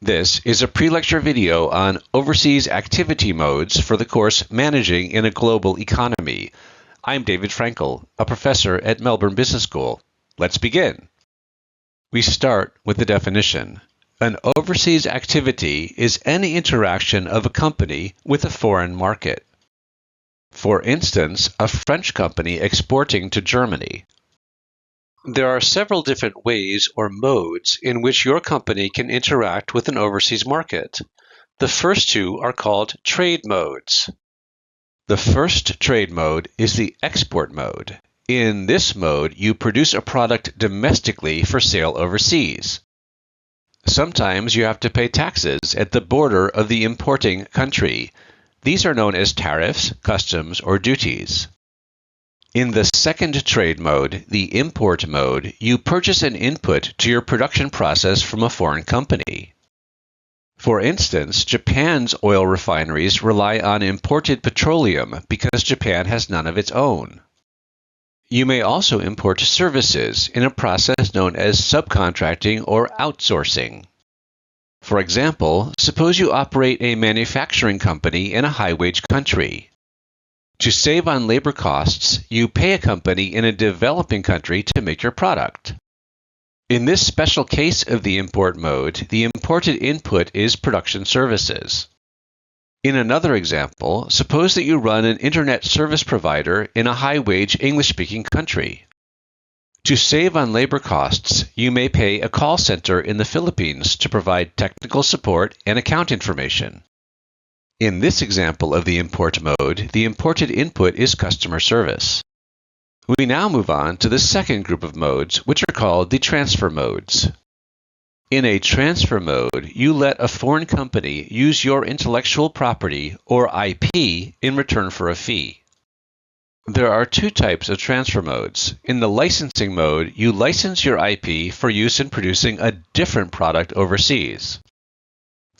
This is a pre-lecture video on overseas activity modes for the course Managing in a Global Economy. I'm David Frankel, a professor at Melbourne Business School. Let's begin. We start with the definition. An overseas activity is any interaction of a company with a foreign market. For instance, a French company exporting to Germany. There are several different ways or modes in which your company can interact with an overseas market. The first two are called trade modes. The first trade mode is the export mode. In this mode, you produce a product domestically for sale overseas. Sometimes you have to pay taxes at the border of the importing country. These are known as tariffs, customs, or duties. In the second trade mode, the import mode, you purchase an input to your production process from a foreign company. For instance, Japan's oil refineries rely on imported petroleum because Japan has none of its own. You may also import services in a process known as subcontracting or outsourcing. For example, suppose you operate a manufacturing company in a high-wage country. To save on labor costs, you pay a company in a developing country to make your product. In this special case of the import mode, the imported input is production services. In another example, suppose that you run an internet service provider in a high-wage English-speaking country. To save on labor costs, you may pay a call center in the Philippines to provide technical support and account information. In this example of the import mode, the imported input is customer service. We now move on to the second group of modes, which are called the transfer modes. In a transfer mode, you let a foreign company use your intellectual property, or IP, in return for a fee. There are two types of transfer modes. In the licensing mode, you license your IP for use in producing a different product overseas.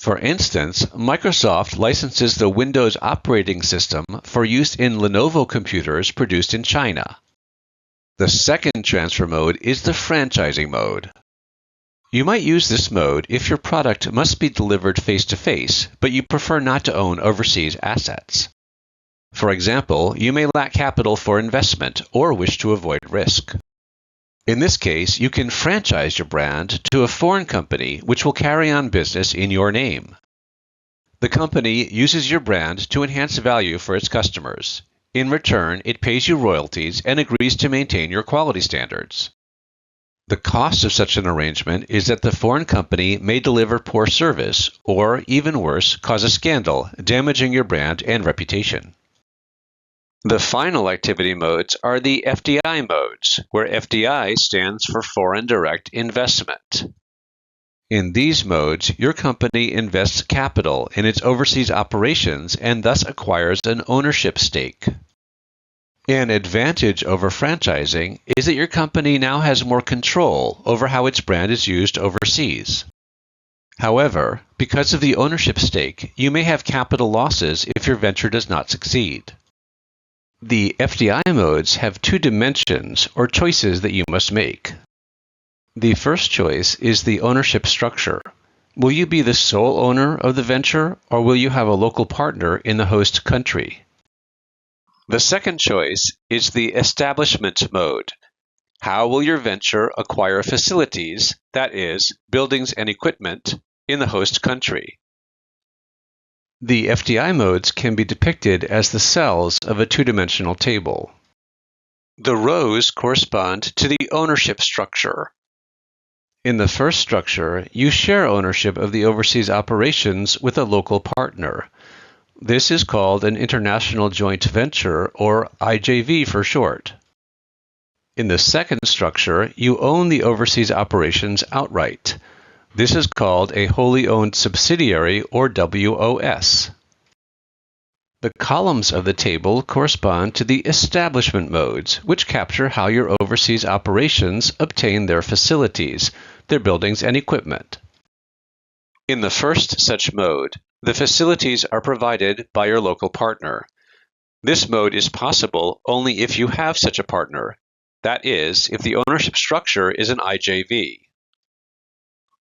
For instance, Microsoft licenses the Windows operating system for use in Lenovo computers produced in China. The second transfer mode is the franchising mode. You might use this mode if your product must be delivered face-to-face, but you prefer not to own overseas assets. For example, you may lack capital for investment or wish to avoid risk. In this case, you can franchise your brand to a foreign company which will carry on business in your name. The company uses your brand to enhance value for its customers. In return, it pays you royalties and agrees to maintain your quality standards. The cost of such an arrangement is that the foreign company may deliver poor service or, even worse, cause a scandal, damaging your brand and reputation. The final activity modes are the FDI modes, where FDI stands for Foreign Direct Investment. In these modes, your company invests capital in its overseas operations and thus acquires an ownership stake. An advantage over franchising is that your company now has more control over how its brand is used overseas. However, because of the ownership stake, you may have capital losses if your venture does not succeed. The FDI modes have two dimensions or choices that you must make. The first choice is the ownership structure. Will you be the sole owner of the venture, or will you have a local partner in the host country? The second choice is the establishment mode. How will your venture acquire facilities, that is, buildings and equipment, in the host country? The FDI modes can be depicted as the cells of a two-dimensional table. The rows correspond to the ownership structure. In the first structure, you share ownership of the overseas operations with a local partner. This is called an international joint venture, or IJV for short. In the second structure, you own the overseas operations outright. This is called a wholly owned subsidiary, or WOS. The columns of the table correspond to the establishment modes, which capture how your overseas operations obtain their facilities, their buildings and equipment. In the first such mode, the facilities are provided by your local partner. This mode is possible only if you have such a partner, that is, if the ownership structure is an IJV.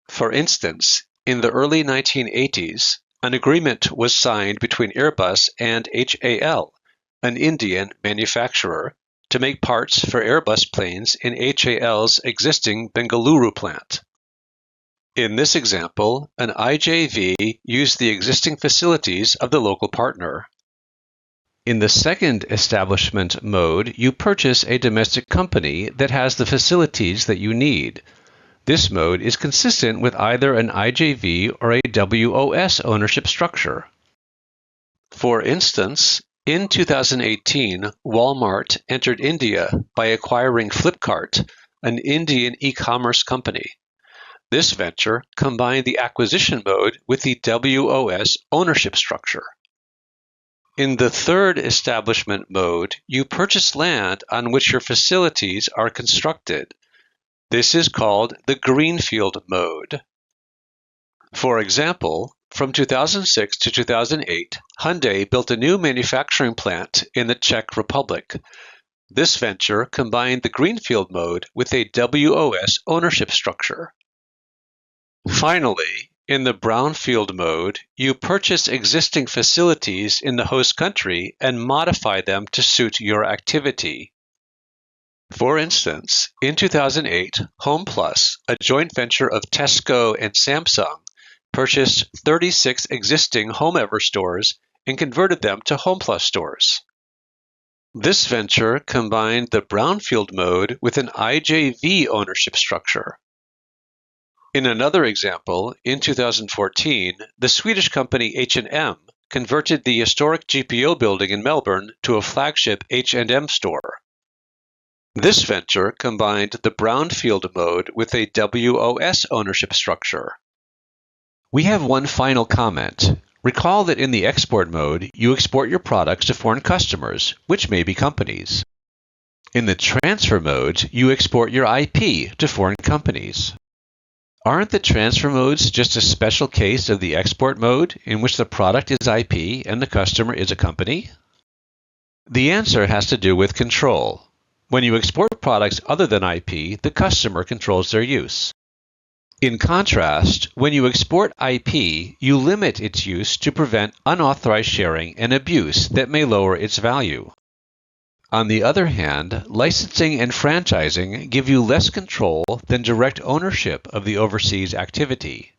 For instance, In the early 1980s, an agreement was signed between Airbus and HAL, an Indian manufacturer, to make parts for Airbus planes in HAL's existing Bengaluru plant. In this example, an IJV used the existing facilities of the local partner. In the second establishment mode, you purchase a domestic company that has the facilities that you need. This mode is consistent with either an IJV or a WOS ownership structure. For instance, in 2018, Walmart entered India by acquiring Flipkart, an Indian e-commerce company. This venture combined the acquisition mode with the WOS ownership structure. In the third establishment mode, you purchase land on which your facilities are constructed. This is called the greenfield mode. For example, from 2006 to 2008, Hyundai built a new manufacturing plant in the Czech Republic. This venture combined the greenfield mode with a WOS ownership structure. Finally, in the brownfield mode, you purchase existing facilities in the host country and modify them to suit your activity. For instance, in 2008, HomePlus, a joint venture of Tesco and Samsung, purchased 36 existing HomeEver stores and converted them to HomePlus stores. This venture combined the brownfield mode with an IJV ownership structure. In another example, in 2014, the Swedish company H&M converted the historic GPO building in Melbourne to a flagship H&M store. This venture combined the brownfield mode with a WOS ownership structure. We have one final comment. Recall that in the export mode, you export your products to foreign customers, which may be companies. In the transfer mode, you export your IP to foreign companies. Aren't the transfer modes just a special case of the export mode in which the product is IP and the customer is a company? The answer has to do with control. When you export products other than IP, the customer controls their use. In contrast, when you export IP, you limit its use to prevent unauthorized sharing and abuse that may lower its value. On the other hand, licensing and franchising give you less control than direct ownership of the overseas activity.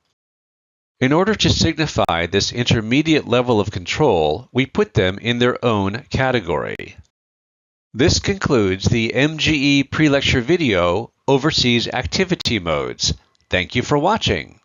In order to signify this intermediate level of control, we put them in their own category. This concludes the MGE pre-lecture video, Overseas Activity Modes. Thank you for watching.